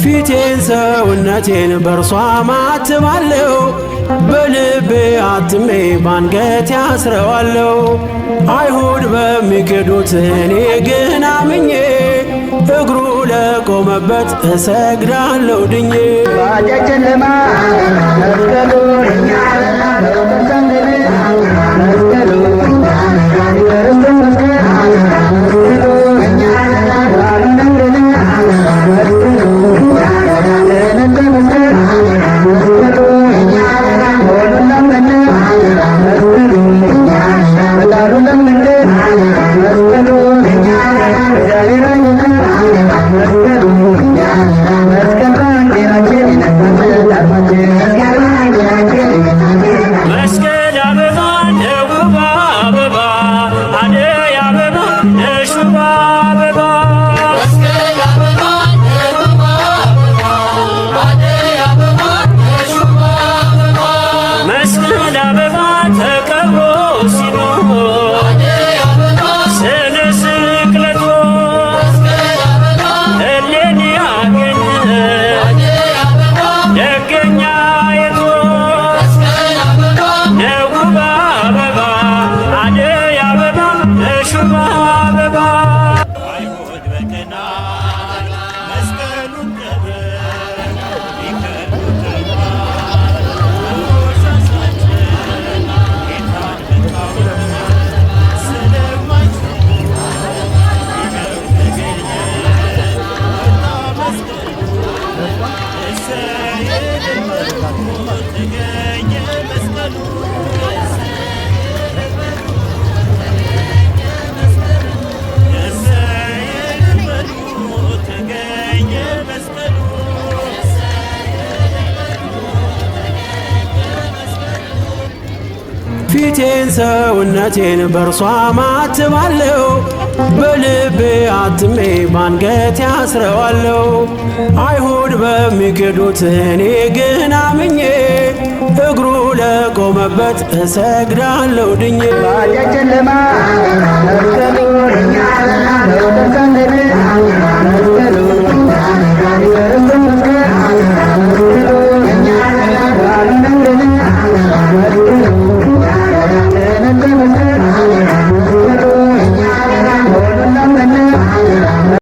ፊቴን ሰውነቴን በርሷ ማትባለው በልቤ አትሜ ባንገት ያስረዋለው። አይሁድ በሚክዱት እኔ ግን አምኜ እግሩ ለቆመበት እሰግዳለሁ ድኜ። ባጨለማ መስቀሉ ፊቴን ሰውነቴን በርሷ ማትባለው በልቤ አትሜ ባንገት ያስረዋለው። አይሁድ በሚክዱት እኔ ግን አምኜ እግሩ ለቆመበት እሰግዳለሁ ድኜ። ባጨለማ መስቀሉ